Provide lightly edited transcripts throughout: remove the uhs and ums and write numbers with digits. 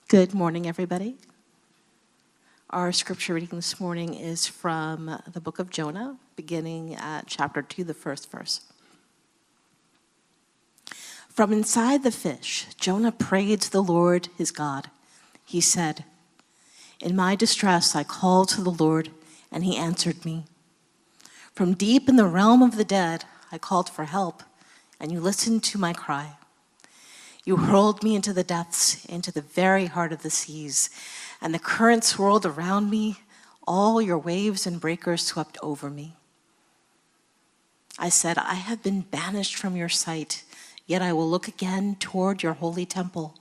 Good morning, everybody. Our scripture reading this morning is from the book of Jonah, beginning at chapter 2, the first verse. From inside the fish, Jonah prayed to the Lord his God. He said, "In my distress I called to the Lord, and he answered me. From deep in the realm of the dead, I called for help, and you listened to my cry. You hurled me into the depths, into the very heart of the seas, and the currents swirled around me. All your waves and breakers swept over me. I said, I have been banished from your sight, yet I will look again toward your holy temple.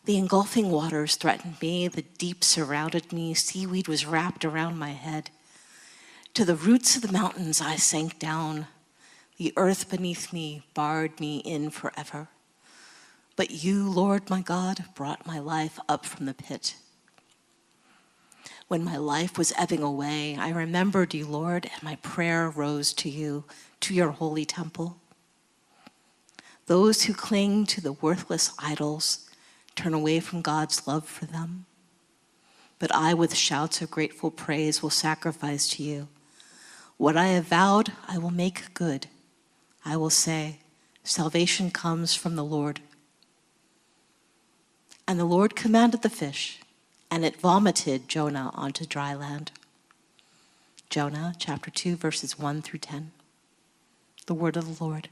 The engulfing waters threatened me, the deep surrounded me, seaweed was wrapped around my head. To the roots of the mountains I sank down. The earth beneath me barred me in forever. But you, Lord my God, brought my life up from the pit. When my life was ebbing away, I remembered you, Lord, and my prayer rose to you, to your holy temple. Those who cling to the worthless idols turn away from God's love for them. But I, with shouts of grateful praise, will sacrifice to you. What I have vowed, I will make good. I will say, salvation comes from the Lord. And the Lord commanded the fish, and it vomited Jonah onto dry land. Jonah chapter 2, verses 1 through 10. The word of the Lord.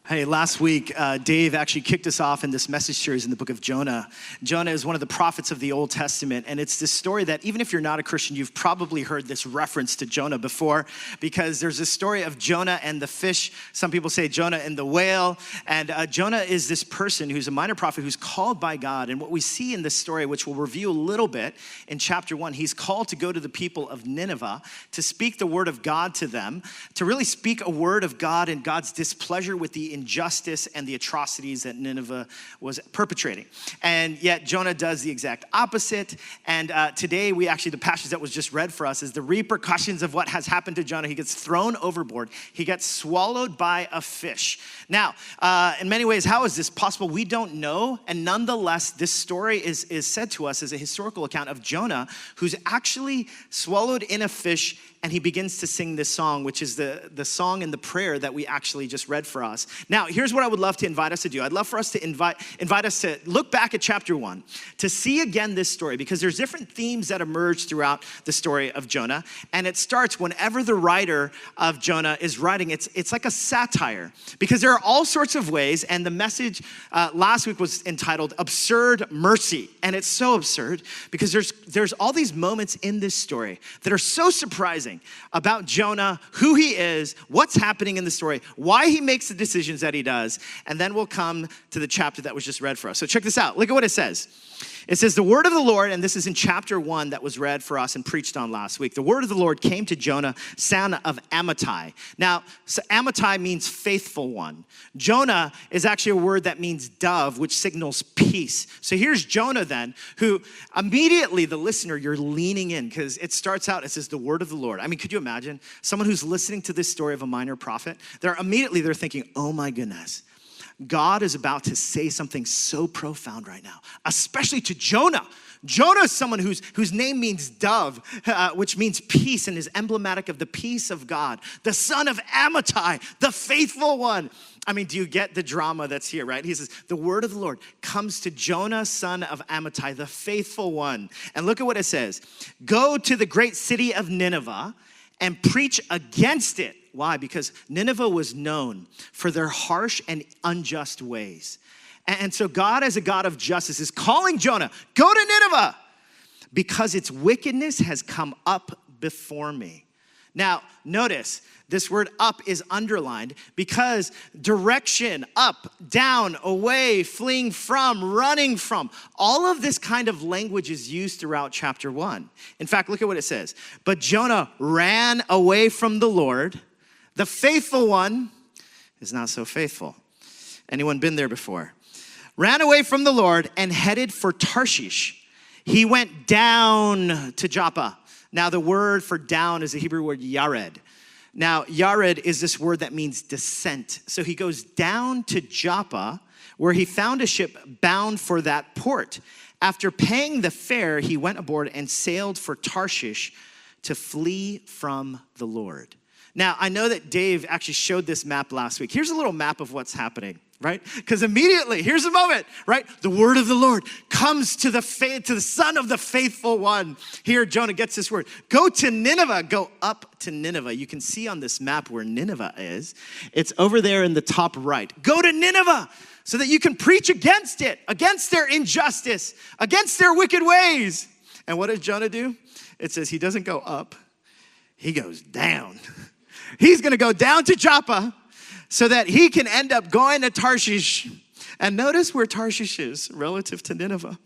Hey, last week, Dave actually kicked us off in this message series in the book of Jonah. Jonah is one of the prophets of the Old Testament, and it's this story that even if you're not a Christian, you've probably heard this reference to Jonah before, because there's this story of Jonah and the fish. Some people say Jonah and the whale, and Jonah is this person who's a minor prophet who's called by God, and what we see in this story, which we'll review a little bit in chapter 1, he's called to go to the people of Nineveh to speak the word of God to them, to really speak a word of God and God's displeasure with the injustice and the atrocities that Nineveh was perpetrating. And yet Jonah does the exact opposite. And today the passage that was just read for us is the repercussions of what has happened to Jonah. He gets thrown overboard. He gets swallowed by a fish. Now, in many ways, how is this possible? We don't know. And nonetheless, this story is said to us as a historical account of Jonah, who's actually swallowed in a fish, and he begins to sing this song, which is the song and the prayer that we actually just read for us. Now, here's what I would love to invite us to do. I'd love for us to invite us to look back at chapter 1, to see again this story, because there's different themes that emerge throughout the story of Jonah. And it starts whenever the writer of Jonah is writing, it's like a satire, because there are all sorts of ways. And the message last week was entitled Absurd Mercy. And it's so absurd because there's all these moments in this story that are so surprising about Jonah, who he is, what's happening in the story, why he makes the decisions that he does, and then we'll come to the chapter that was just read for us. So check this out. Look at what it says. It says, the word of the Lord, and this is in chapter 1 that was read for us and preached on last week. The word of the Lord came to Jonah, son of Amittai. Now, so Amittai means faithful one. Jonah is actually a word that means dove, which signals peace. So here's Jonah then, who immediately, the listener, you're leaning in, because it starts out, it says the word of the Lord. I mean, could you imagine someone who's listening to this story of a minor prophet? They're thinking, oh my goodness. God is about to say something so profound right now, especially to Jonah. Jonah is someone whose name means dove, which means peace, and is emblematic of the peace of God. The son of Amittai, the faithful one. I mean, do you get the drama that's here, right? He says, the word of the Lord comes to Jonah, son of Amittai, the faithful one. And look at what it says. Go to the great city of Nineveh and preach against it. Why? Because Nineveh was known for their harsh and unjust ways. And so God, as a God of justice, is calling Jonah, go to Nineveh, because its wickedness has come up before me. Now, notice, this word up is underlined because direction, up, down, away, fleeing from, running from, all of this kind of language is used throughout chapter 1. In fact, look at what it says. But Jonah ran away from the Lord. The faithful one is not so faithful. Anyone been there before? Ran away from the Lord and headed for Tarshish. He went down to Joppa. Now the word for down is the Hebrew word yared. Now, Yared is this word that means descent. So he goes down to Joppa, where he found a ship bound for that port. After paying the fare, he went aboard and sailed for Tarshish to flee from the Lord. Now, I know that Dave actually showed this map last week. Here's a little map of what's happening, right? Because immediately, here's the moment, right? The word of the Lord comes to the son of the faithful one. Here, Jonah gets this word. Go to Nineveh, go up to Nineveh. You can see on this map where Nineveh is. It's over there in the top right. Go to Nineveh so that you can preach against it, against their injustice, against their wicked ways. And what does Jonah do? It says he doesn't go up, he goes down. He's gonna go down to Joppa so that he can end up going to Tarshish. And notice where Tarshish is relative to Nineveh.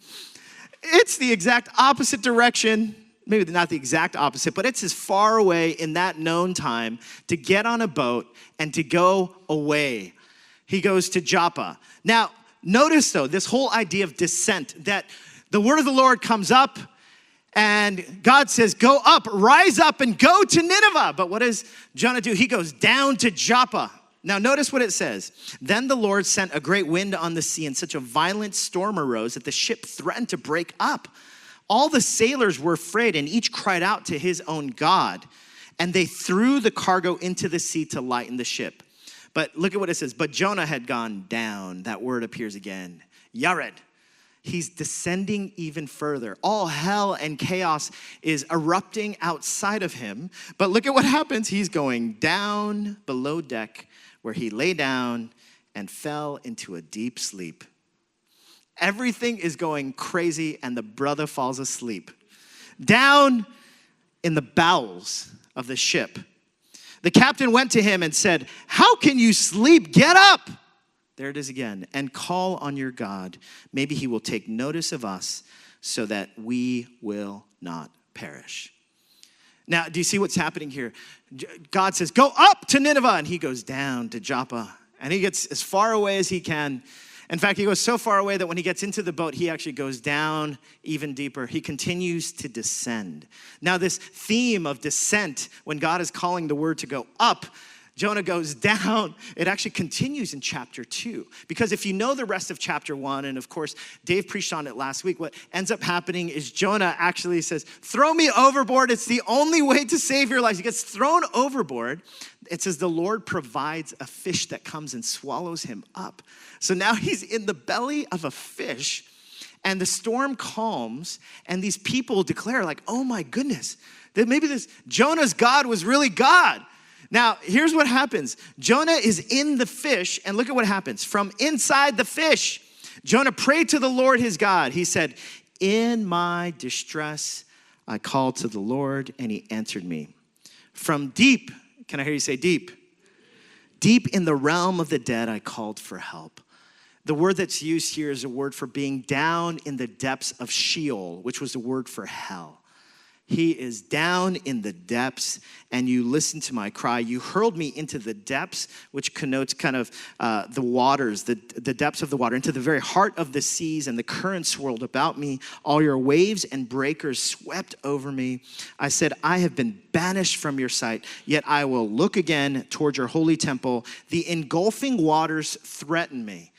It's the exact opposite direction, maybe not the exact opposite, but it's as far away in that known time to get on a boat and to go away. He goes to Joppa. Now, notice though, this whole idea of descent, that the word of the Lord comes up, and God says, go up, rise up, and go to Nineveh. But what does Jonah do? He goes down to Joppa. Now, notice what it says. Then the Lord sent a great wind on the sea, and such a violent storm arose that the ship threatened to break up. All the sailors were afraid, and each cried out to his own God. And they threw the cargo into the sea to lighten the ship. But look at what it says. But Jonah had gone down. That word appears again. Yared. He's descending even further. All hell and chaos is erupting outside of him. But look at what happens. He's going down below deck where he lay down and fell into a deep sleep. Everything is going crazy and the brother falls asleep. Down in the bowels of the ship. The captain went to him and said, how can you sleep? Get up. There it is again. And call on your God. Maybe he will take notice of us so that we will not perish. Now, do you see what's happening here? God says, go up to Nineveh. And he goes down to Joppa. And he gets as far away as he can. In fact, he goes so far away that when he gets into the boat, he actually goes down even deeper. He continues to descend. Now, this theme of descent, when God is calling the word to go up, Jonah goes down. It actually continues in chapter 2. Because if you know the rest of chapter 1, and of course, Dave preached on it last week, what ends up happening is Jonah actually says, throw me overboard. It's the only way to save your life. He gets thrown overboard. It says the Lord provides a fish that comes and swallows him up. So now he's in the belly of a fish, and the storm calms, and these people declare like, oh my goodness, that maybe this Jonah's God was really God. Now, here's what happens. Jonah is in the fish, and look at what happens. From inside the fish, Jonah prayed to the Lord his God. He said, in my distress, I called to the Lord, and he answered me. From deep, can I hear you say deep? Deep in the realm of the dead, I called for help. The word that's used here is a word for being down in the depths of Sheol, which was the word for hell. He is down in the depths, and you listened to my cry. You hurled me into the depths, which connotes kind of the waters, the depths of the water, into the very heart of the seas, and the currents swirled about me. All your waves and breakers swept over me. I said, I have been banished from your sight, yet I will look again toward your holy temple. The engulfing waters threaten me.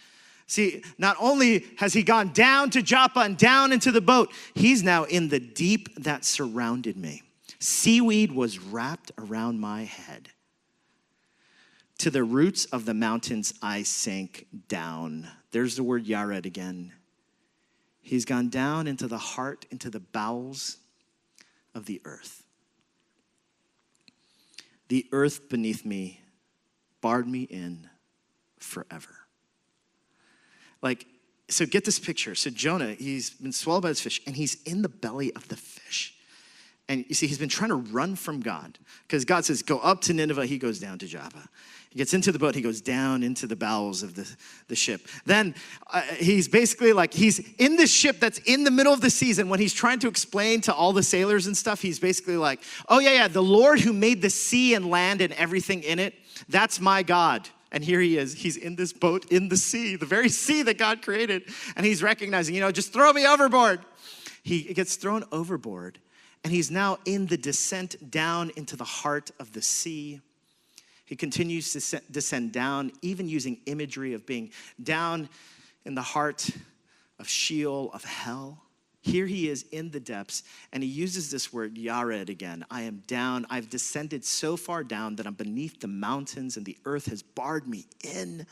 See, not only has he gone down to Joppa and down into the boat, he's now in the deep that surrounded me. Seaweed was wrapped around my head. To the roots of the mountains I sank down. There's the word Yared again. He's gone down into the heart, into the bowels of the earth. The earth beneath me barred me in forever. So get this picture. So Jonah, he's been swallowed by this fish, and he's in the belly of the fish. And you see, he's been trying to run from God, because God says, go up to Nineveh. He goes down to Joppa. He gets into the boat. He goes down into the bowels of the ship. Then he's basically he's in this ship that's in the middle of the seas. And when he's trying to explain to all the sailors and stuff, he's basically like, oh yeah, the Lord who made the sea and land and everything in it, that's my God. And here he is. He's in this boat in the sea, the very sea that God created. And he's recognizing, just throw me overboard. He gets thrown overboard. And he's now in the descent down into the heart of the sea. He continues to descend down, even using imagery of being down in the heart of Sheol, of hell. Here he is in the depths, and he uses this word yared again. I am down. I've descended so far down that I'm beneath the mountains, and the earth has barred me in.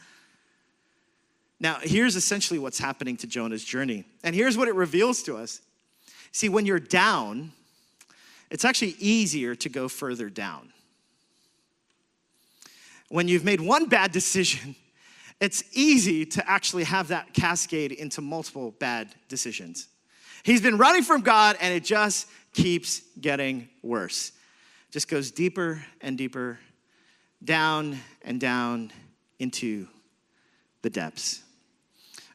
Now, here's essentially what's happening to Jonah's journey, and here's what it reveals to us. See, when you're down, it's actually easier to go further down. When you've made one bad decision, it's easy to actually have that cascade into multiple bad decisions. He's been running from God, and it just keeps getting worse. Just goes deeper and deeper, down and down into the depths.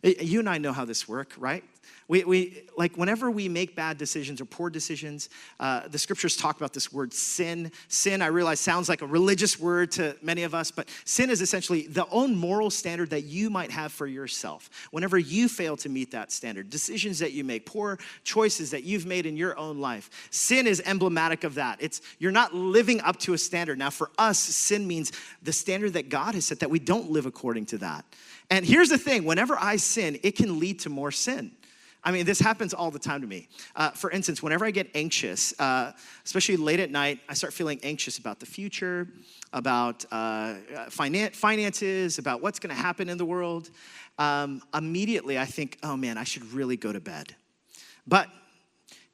You and I know how this works, right? We like whenever we make bad decisions or poor decisions, the scriptures talk about this word sin. Sin, I realize, sounds like a religious word to many of us, but sin is essentially the own moral standard that you might have for yourself. Whenever you fail to meet that standard, decisions that you make, poor choices that you've made in your own life, sin is emblematic of that. You're not living up to a standard. Now, for us, sin means the standard that God has set, that we don't live according to that. And here's the thing, whenever I sin, it can lead to more sin. I mean, this happens all the time to me. For instance, whenever I get anxious, especially late at night, I start feeling anxious about the future, about finances, about what's going to happen in the world. Immediately, I think, oh man, I should really go to bed. But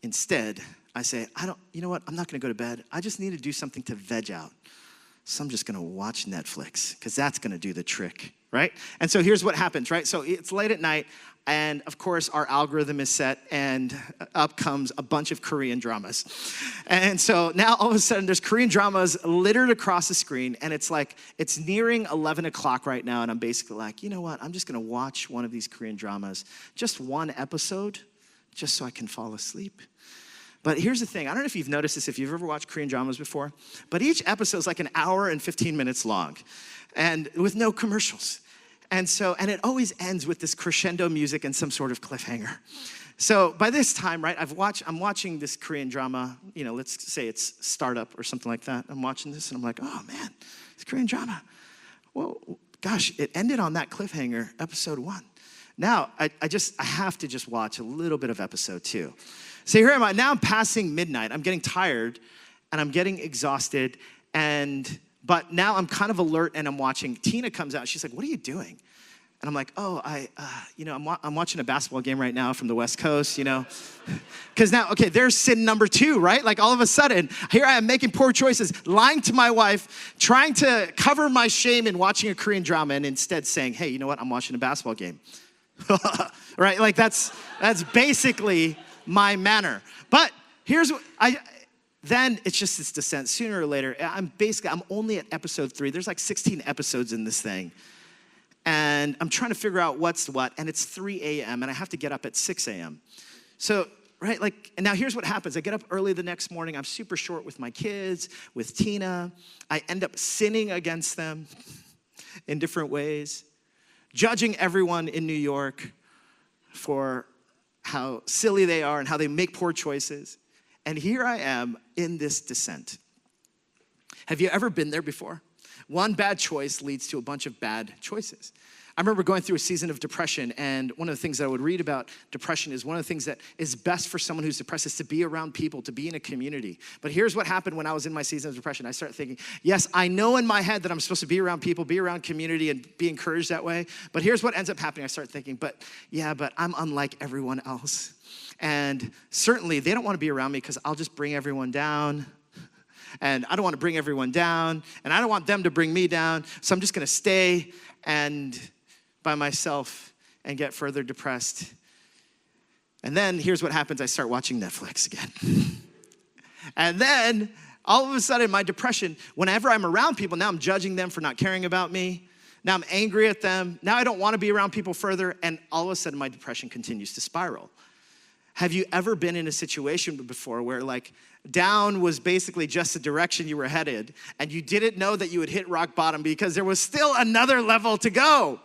instead, I say, you know what? I'm not going to go to bed. I just need to do something to veg out. So I'm just going to watch Netflix because that's going to do the trick, right? And so here's what happens, right? So it's late at night. And of course, our algorithm is set, and up comes a bunch of Korean dramas. And so now all of a sudden, there's Korean dramas littered across the screen, and it's like, it's nearing 11 o'clock right now, and I'm basically like, you know what? I'm just gonna watch one of these Korean dramas, just one episode, just so I can fall asleep. But here's the thing, I don't know if you've noticed this, if you've ever watched Korean dramas before, but each episode is like an hour and 15 minutes long, and with no commercials. And it always ends with this crescendo music and some sort of cliffhanger. So by this time, right, I'm watching this Korean drama, let's say it's Startup or something like that. I'm watching this and I'm like, oh man, it's Korean drama. Well, gosh, it ended on that cliffhanger, episode 1. Now, I have to just watch a little bit of episode 2. So here am I, now I'm passing midnight. I'm getting tired and I'm getting exhausted, but now I'm kind of alert and I'm watching. Tina comes out. She's like, what are you doing? And I'm like, oh, I'm watching a basketball game right now from the West Coast, Because now, okay, there's sin number 2, right? Like all of a sudden, here I am making poor choices, lying to my wife, trying to cover my shame in watching a Korean drama, and instead saying, hey, you know what? I'm watching a basketball game. Right? Like that's basically my manner. But here's what then it's just this descent. Sooner or later, I'm only at episode 3. There's like 16 episodes in this thing. And I'm trying to figure out what's what, and it's 3 a.m., and I have to get up at 6 a.m. So, right, and now here's what happens. I get up early the next morning. I'm super short with my kids, with Tina. I end up sinning against them in different ways, judging everyone in New York for how silly they are and how they make poor choices. And here I am in this descent. Have you ever been there before? One bad choice leads to a bunch of bad choices. I remember going through a season of depression, and one of the things that I would read about depression is one of the things that is best for someone who's depressed is to be around people, to be in a community. But here's what happened when I was in my season of depression. I started thinking, yes, I know in my head that I'm supposed to be around people, be around community, and be encouraged that way. But here's what ends up happening. I start thinking, but I'm unlike everyone else. And certainly they don't want to be around me because I'll just bring everyone down. And I don't want to bring everyone down. And I don't want them to bring me down. So I'm just going to stay by myself and get further depressed. And then here's what happens. I start watching Netflix again. And then all of a sudden my depression, whenever I'm around people, now I'm judging them for not caring about me. Now I'm angry at them. Now I don't want to be around people further. And all of a sudden my depression continues to spiral. Have you ever been in a situation before where down was basically just the direction you were headed and you didn't know that you would hit rock bottom because there was still another level to go?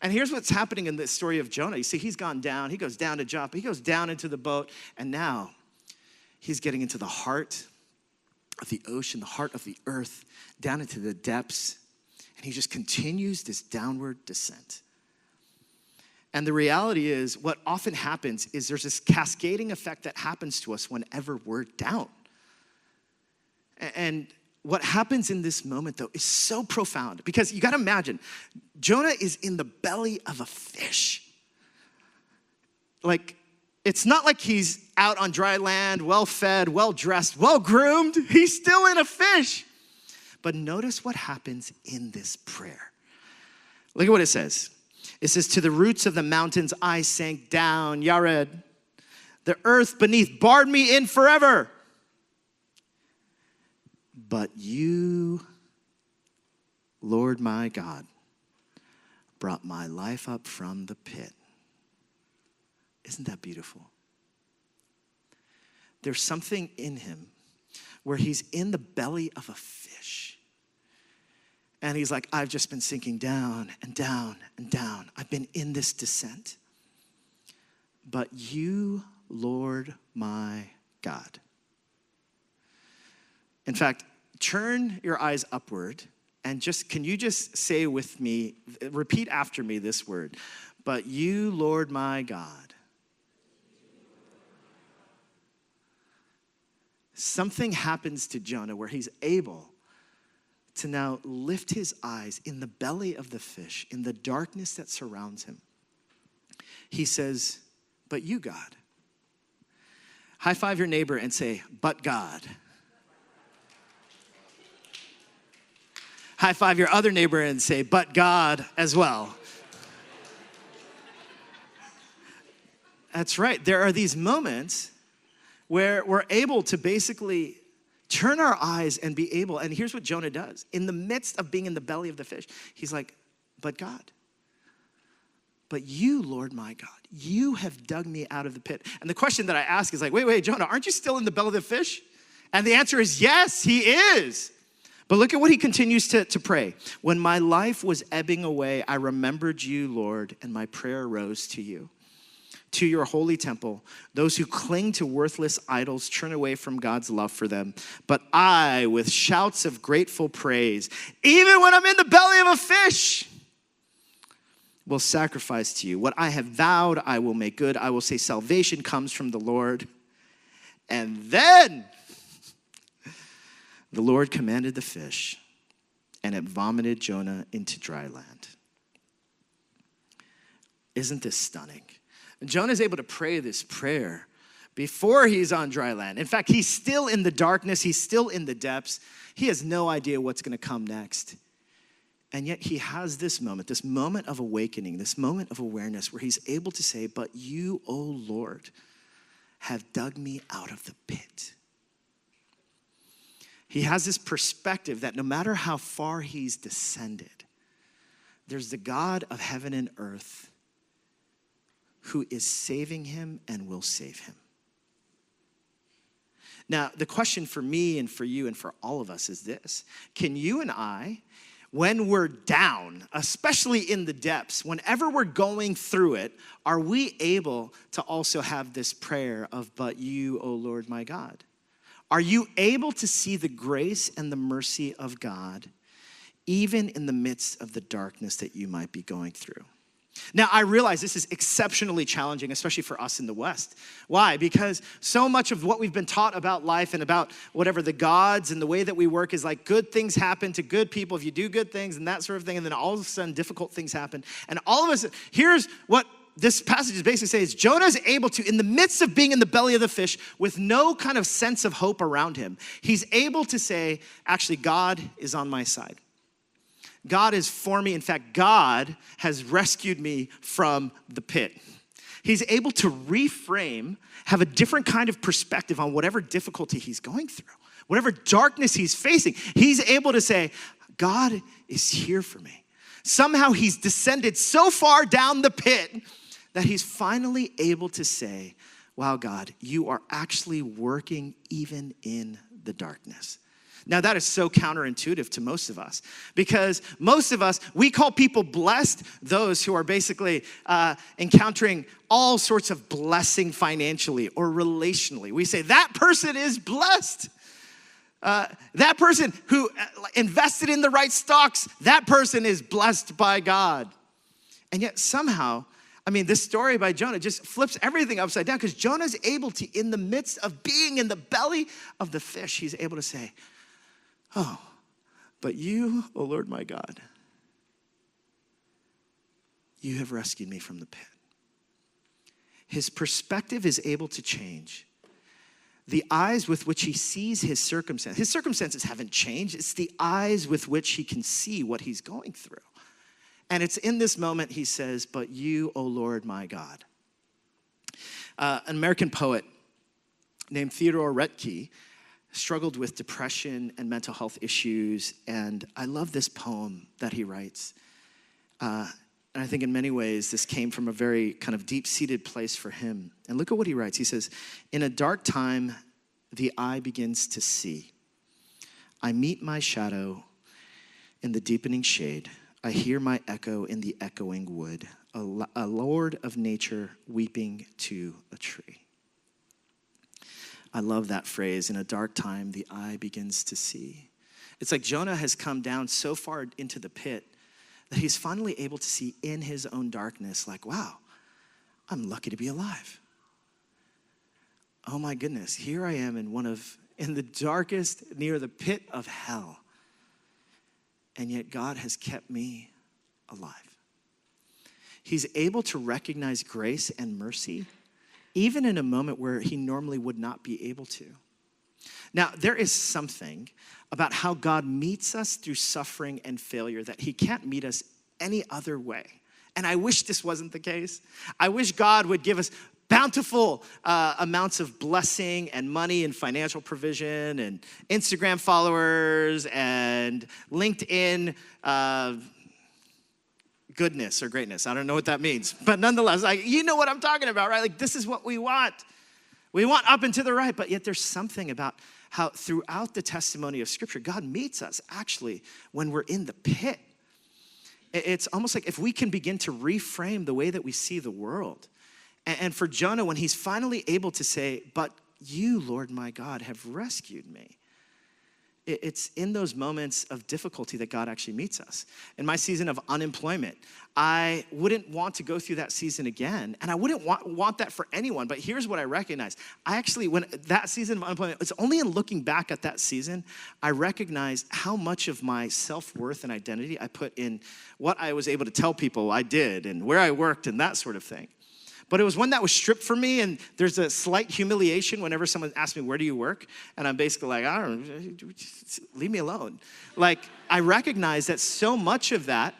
And here's what's happening in the story of Jonah. You see, he's gone down. He goes down to Joppa. He goes down into the boat. And now he's getting into the heart of the ocean, the heart of the earth, down into the depths. And he just continues this downward descent. And the reality is, what often happens is there's this cascading effect that happens to us whenever we're down. And what happens in this moment, though, is so profound. Because you got to imagine, Jonah is in the belly of a fish. Like, it's not like he's out on dry land, well-fed, well-dressed, well-groomed. He's still in a fish. But notice what happens in this prayer. Look at what it says. It says, to the roots of the mountains I sank down, Yared. The earth beneath barred me in forever. But you, Lord my God, brought my life up from the pit. Isn't that beautiful? There's something in him where he's in the belly of a fish. And he's like, I've just been sinking down and down and down. I've been in this descent. But you, Lord my God. In fact, turn your eyes upward and can you just say with me, repeat after me this word. But you, Lord my God. Something happens to Jonah where he's able to now lift his eyes in the belly of the fish, in the darkness that surrounds him. He says, but you, God. High five your neighbor and say, but God. High five your other neighbor and say, but God as well. That's right. There are these moments where we're able to basically turn our eyes and be able, and here's what Jonah does. In the midst of being in the belly of the fish, he's like, but God. But you, Lord my God, you have dug me out of the pit. And the question that I ask is like, wait, Jonah, aren't you still in the belly of the fish? And the answer is yes, he is. But look at what he continues to pray. When my life was ebbing away, I remembered you, Lord, and my prayer rose to you. To your holy temple, those who cling to worthless idols turn away from God's love for them. But I, with shouts of grateful praise, even when I'm in the belly of a fish, will sacrifice to you. What I have vowed, I will make good. I will say salvation comes from the Lord. And then the Lord commanded the fish, and it vomited Jonah into dry land. Isn't this stunning? Jonah is able to pray this prayer before he's on dry land. In fact, he's still in the darkness. He's still in the depths. He has no idea what's going to come next. And yet he has this moment of awakening, this moment of awareness where he's able to say, but you, O Lord, have dug me out of the pit. He has this perspective that no matter how far he's descended, there's the God of heaven and earth who is saving him and will save him. Now, the question for me and for you and for all of us is this. Can you and I, when we're down, especially in the depths, whenever we're going through it, are we able to also have this prayer of, but you, O Lord my God? Are you able to see the grace and the mercy of God even in the midst of the darkness that you might be going through? Now, I realize this is exceptionally challenging, especially for us in the West. Why? Because so much of what we've been taught about life and about whatever the gods and the way that we work is like good things happen to good people if you do good things and that sort of thing, and then all of a sudden difficult things happen. And all of us, here's what this passage is basically saying is Jonah's able to, in the midst of being in the belly of the fish with no kind of sense of hope around him, he's able to say, actually, God is on my side. God is for me. In fact, God has rescued me from the pit. He's able to reframe, have a different kind of perspective on whatever difficulty he's going through, whatever darkness he's facing. He's able to say, God is here for me. Somehow he's descended so far down the pit that he's finally able to say, wow, God, you are actually working even in the darkness. Now, that is so counterintuitive to most of us because most of us, we call people blessed those who are basically encountering all sorts of blessing financially or relationally. We say that person is blessed. That person who invested in the right stocks, that person is blessed by God. And yet somehow, this story by Jonah just flips everything upside down, because Jonah's able to, in the midst of being in the belly of the fish, he's able to say, oh, but you, O Lord my God, you have rescued me from the pit. His perspective is able to change. The eyes with which he sees his circumstances haven't changed. It's the eyes with which he can see what he's going through. And it's in this moment he says, but you, O Lord, my God. An American poet named Theodore Roethke struggled with depression and mental health issues. And I love this poem that he writes. And I think in many ways, this came from a very kind of deep-seated place for him. And look at what he writes. He says, in a dark time, the eye begins to see. I meet my shadow in the deepening shade. I hear my echo in the echoing wood, a lord of nature weeping to a tree. I love that phrase, in a dark time, the eye begins to see. It's like Jonah has come down so far into the pit that he's finally able to see in his own darkness, like, wow, I'm lucky to be alive. Oh my goodness, here I am in the darkest, near the pit of hell. And yet God has kept me alive. He's able to recognize grace and mercy, even in a moment where he normally would not be able to. Now, there is something about how God meets us through suffering and failure that he can't meet us any other way. And I wish this wasn't the case. I wish God would give us bountiful amounts of blessing and money and financial provision and Instagram followers and LinkedIn goodness or greatness. I don't know what that means. But nonetheless, you know what I'm talking about, right? Like, this is what we want. We want up and to the right, but yet there's something about how throughout the testimony of Scripture, God meets us actually when we're in the pit. It's almost like if we can begin to reframe the way that we see the world. And for Jonah, when he's finally able to say, but you, Lord my God, have rescued me. It's in those moments of difficulty that God actually meets us. In my season of unemployment, I wouldn't want to go through that season again. And I wouldn't want that for anyone. But here's what I recognize. When that season of unemployment, it's only in looking back at that season, I recognize how much of my self-worth and identity I put in what I was able to tell people I did and where I worked and that sort of thing. But it was one that was stripped from me, and there's a slight humiliation whenever someone asks me, where do you work? And I'm basically like, I don't know, leave me alone. Like, I recognize that so much of that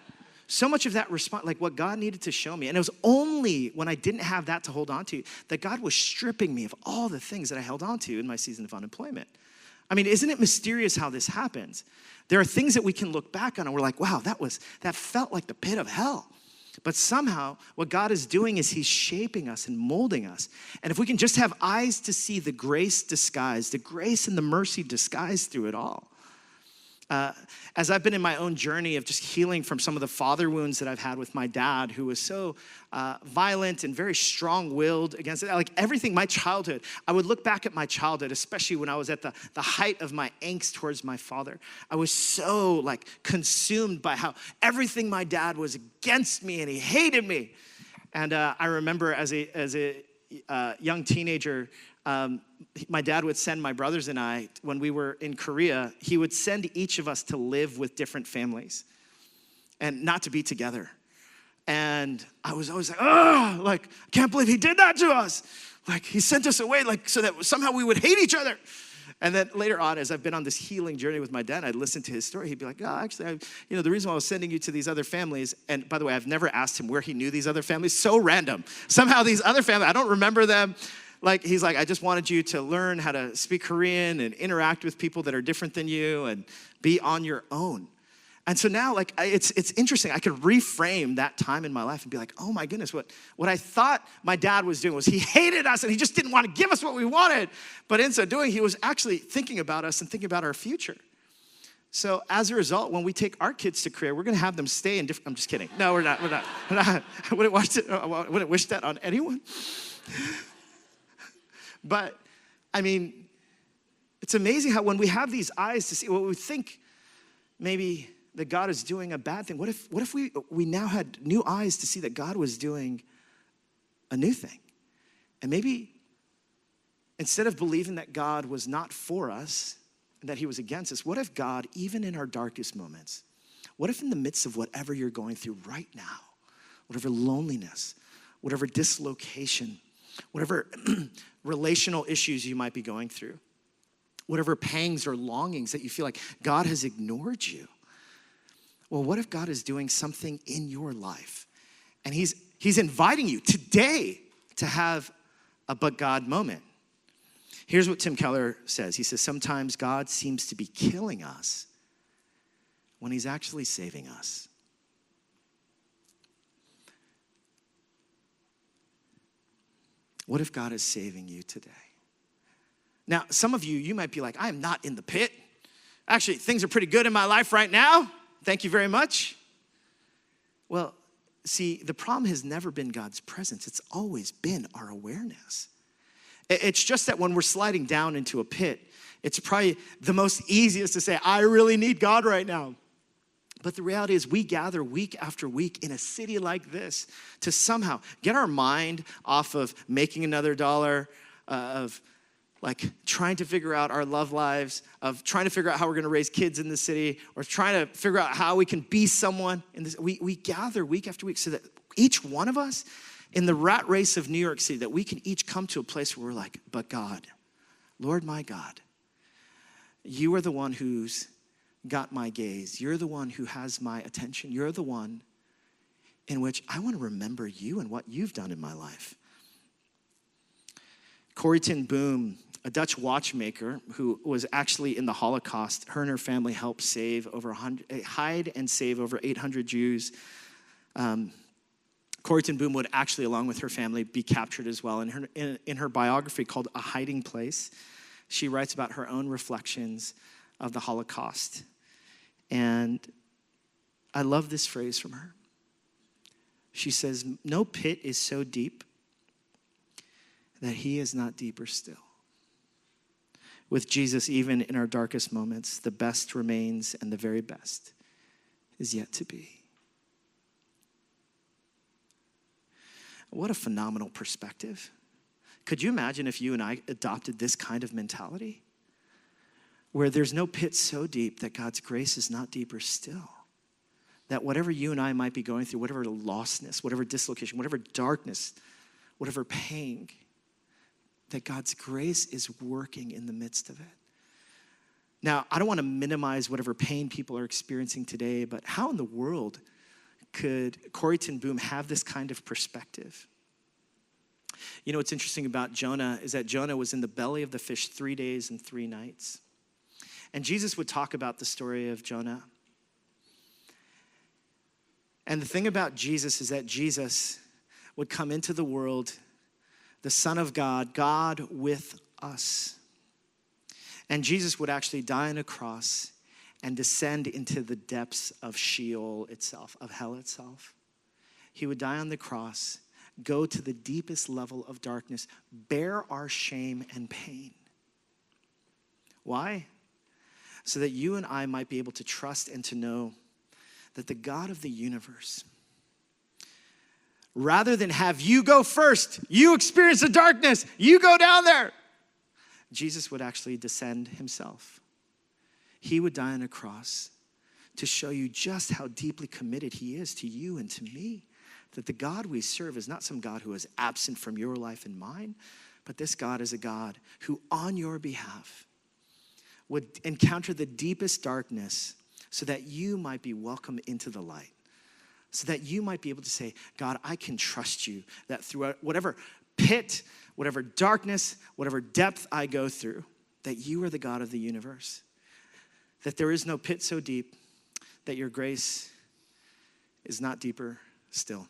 response, like what God needed to show me, and it was only when I didn't have that to hold on to that God was stripping me of all the things that I held on to in my season of unemployment. Isn't it mysterious how this happens? There are things that we can look back on and we're like, wow, that felt like the pit of hell. But somehow, what God is doing is he's shaping us and molding us. And if we can just have eyes to see the grace disguised, the grace and the mercy disguised through it all. As I've been in my own journey of just healing from some of the father wounds that I've had with my dad, who was so violent and very strong-willed against it. Like everything, my childhood, I would look back at my childhood, especially when I was at the height of my angst towards my father. I was so consumed by how everything my dad was against me and he hated me. And I remember as a young teenager, my dad would send my brothers and I, when we were in Korea, he would send each of us to live with different families and not to be together. And I was always I can't believe he did that to us. He sent us away, so that somehow we would hate each other. And then later on, as I've been on this healing journey with my dad, I'd listen to his story. He'd be like, actually, the reason why I was sending you to these other families, and by the way, I've never asked him where he knew these other families. So random. Somehow these other families, I don't remember them. He's like, I just wanted you to learn how to speak Korean and interact with people that are different than you and be on your own. And so now, it's interesting. I could reframe that time in my life and be like, oh my goodness, what I thought my dad was doing was he hated us and he just didn't want to give us what we wanted. But in so doing, he was actually thinking about us and thinking about our future. So as a result, when we take our kids to Korea, we're going to have them stay in different, I'm just kidding. No, we're not. I wouldn't wish that on anyone. But, it's It's amazing how when we have these eyes to see what we think maybe that God is doing a bad thing, what if we now had new eyes to see that God was doing a new thing? And maybe instead of believing that God was not for us and that he was against us, what if God, even in our darkest moments, what if in the midst of whatever you're going through right now, whatever loneliness, whatever dislocation, whatever relational issues you might be going through, whatever pangs or longings that you feel like God has ignored you, well, what if God is doing something in your life and he's inviting you today to have a but God moment? Here's what Tim Keller says. He says, sometimes God seems to be killing us when he's actually saving us. What if God is saving you today? Now, some of you might be like, I am not in the pit. Actually, things are pretty good in my life right now. Thank you very much. Well, see, the problem has never been God's presence. It's always been our awareness. It's just that when we're sliding down into a pit, it's probably the most easiest to say, I really need God right now. But the reality is we gather week after week in a city like this to somehow get our mind off of making another dollar, of like trying to figure out our love lives, of trying to figure out how we're gonna raise kids in the city, or trying to figure out how we can be someone in this. We gather week after week so that each one of us in the rat race of New York City, that we can each come to a place where we're like, but God, Lord my God, you are the one who's got my gaze. You're the one who has my attention. You're the one in which I want to remember you and what you've done in my life. Corrie ten Boom, a Dutch watchmaker who was actually in the Holocaust, her and her family helped hide and save over 800 Jews. Corrie ten Boom would actually, along with her family, be captured as well. In her biography called A Hiding Place, she writes about her own reflections of the Holocaust. And I love this phrase from her. She says, no pit is so deep that he is not deeper still. With Jesus, even in our darkest moments, the best remains and the very best is yet to be. What a phenomenal perspective. Could you imagine if you and I adopted this kind of mentality? Where there's no pit so deep that God's grace is not deeper still. That whatever you and I might be going through, whatever lostness, whatever dislocation, whatever darkness, whatever pain, that God's grace is working in the midst of it. Now, I don't want to minimize whatever pain people are experiencing today, but how in the world could Corrie ten Boom have this kind of perspective? You know what's interesting about Jonah is that Jonah was in the belly of the fish 3 days and 3 nights. And Jesus would talk about the story of Jonah. And the thing about Jesus is that Jesus would come into the world, the Son of God, God with us. And Jesus would actually die on a cross and descend into the depths of Sheol itself, of hell itself. He would die on the cross, go to the deepest level of darkness, bear our shame and pain. Why? So that you and I might be able to trust and to know that the God of the universe, rather than have you go first, you experience the darkness, you go down there, Jesus would actually descend himself. He would die on a cross to show you just how deeply committed he is to you and to me. That the God we serve is not some God who is absent from your life and mine, but this God is a God who on your behalf would encounter the deepest darkness so that you might be welcomed into the light. So that you might be able to say, God, I can trust you. That throughout whatever pit, whatever darkness, whatever depth I go through, that you are the God of the universe. That there is no pit so deep that your grace is not deeper still.